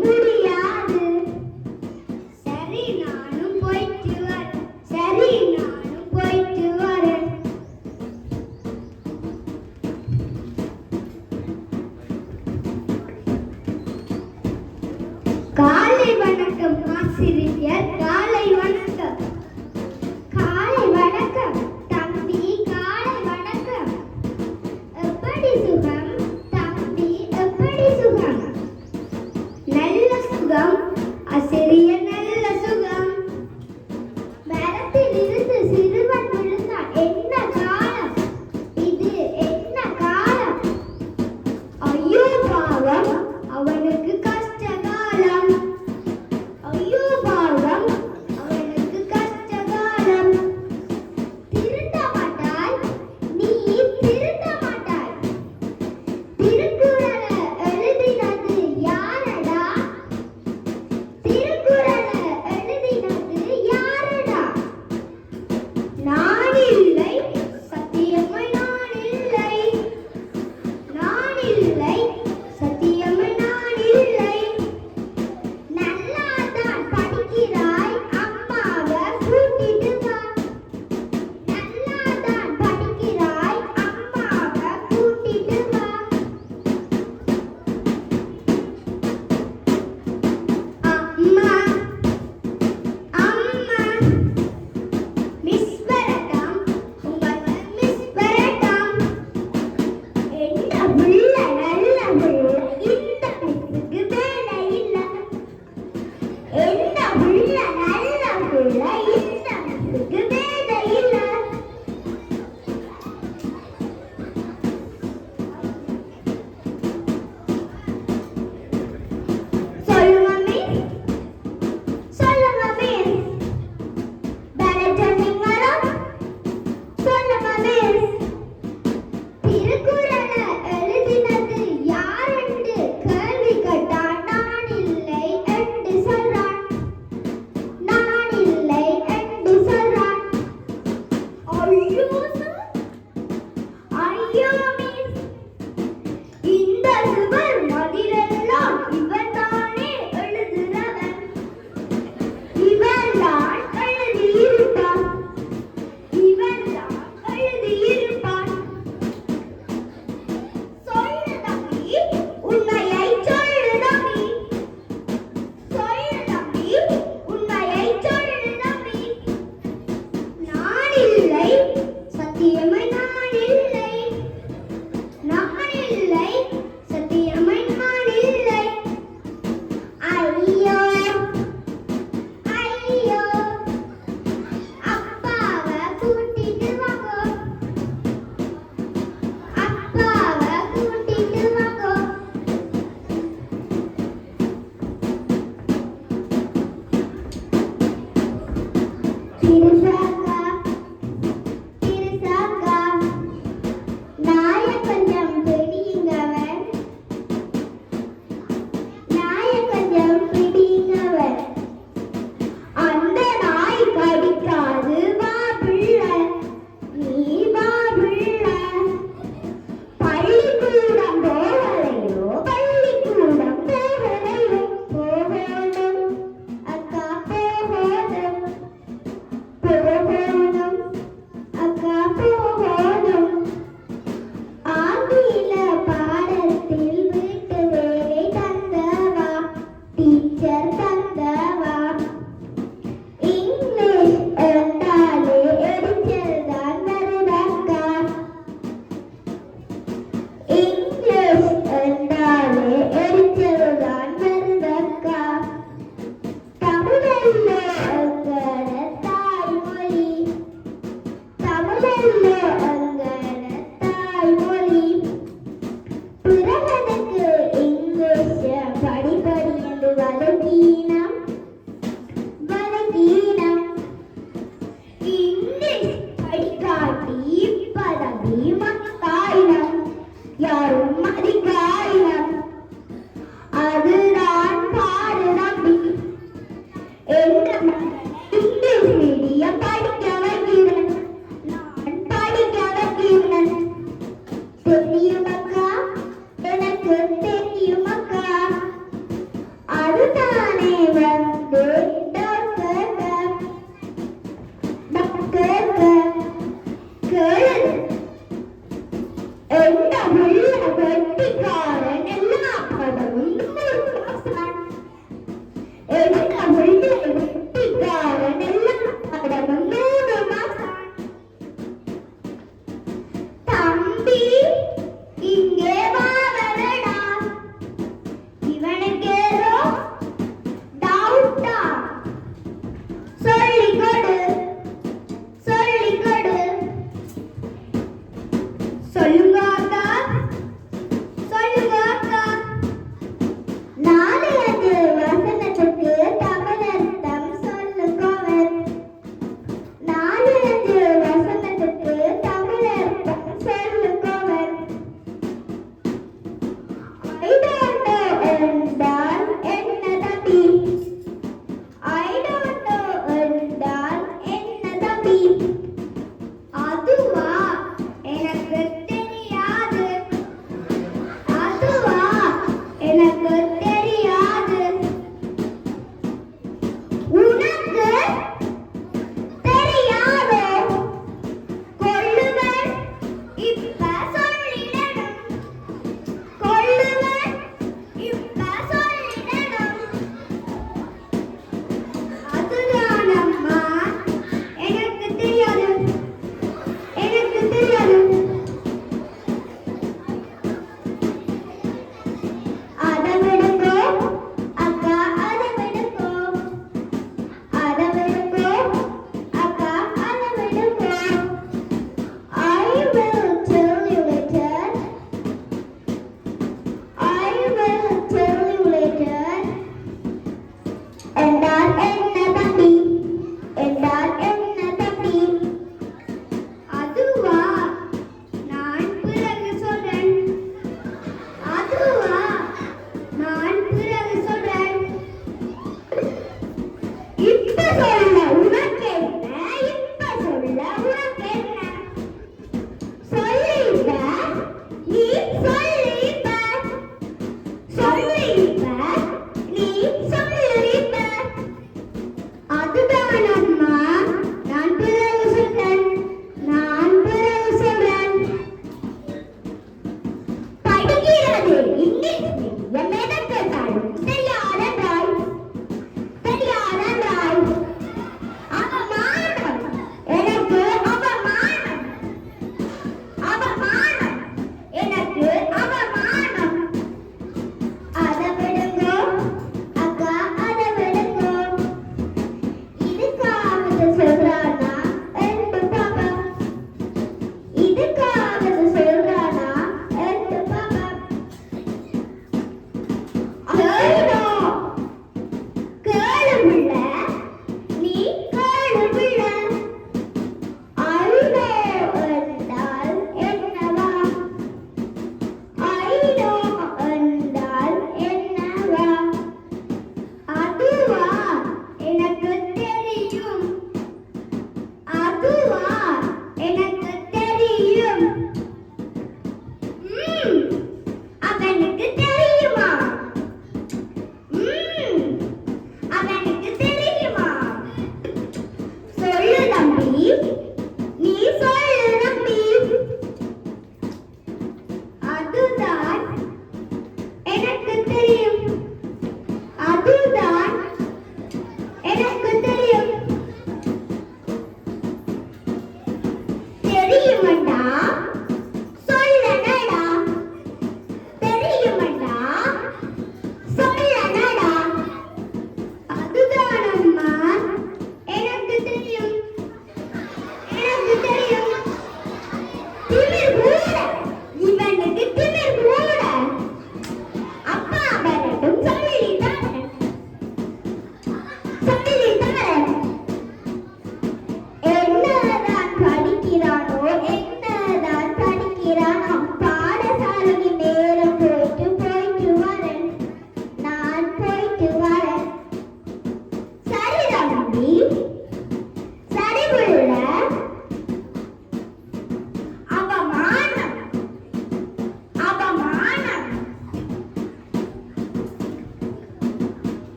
முடியாது. சரி நானும் போயிட்டு வரேன். சரி நானும் போயிட்டு வரேன். காலை வணக்கம் ஆசிரியர். காலை வணக்கம். காலை வணக்கம் தம்பி. காலை வணக்கம். எப்படி சுகம் தம்பி? எப்படி சுகம்? நல்ல சுகம் ஆசிரியர், நல்ல சுகம். மரத்தில் இருந்து சிறுவன் விழுந்தான். என்ன காலம் இது? என்ன காலம்? ஐயோ பாவம், அவனுக்கு கஷ்ட காலம். ஐயோ பாவம், இங்கே வாடா இவனுக்கேதோ டவுட்டா சொல்லிக் கொடு சொல்லுங்க அக்கா சொல்லுங்க அக்கா நாளையது வசனத்துக்கு தமிழர்த்தம் சொல்லுங்கவர் நாளையது வசனத்துக்கு தமிழர்த்தம் சொல்லுங்கவர் I don't know என்றால் என்ன தம்பி I don't know என்றால் என்ன தம்பி அதுவா எனக்கு தெரியாது அதுவா எனக்கு தெரியாது உனக்கு தெரியாதோ கொள்ளுவன் இப்ப சொல்லிடணும் கொள்ளுவன் இப்ப சொல்லிடணும் அதுதானம்மா எனக்கு தெரியாது எனக்கு தெரியாது அதை விடுங்கோ அக்கா அதை விடுங்கோ அதை விடுங்கோ அக்கா அதை விடுங்கோ I will tell you later I will tell you later என்றால் என்ன தம்பி என்றால் என்ன தம்பி அதுவா நான் பிறகு சொல்றேன் அதுவா நான் பிறகு சொல்றேன் இப்ப சொல்ல உனக்கு என்ன இப்ப சொல்ல உனக்கு என்ன சொல்லிட்ட நீ சொல்லிட்ட சொல்லு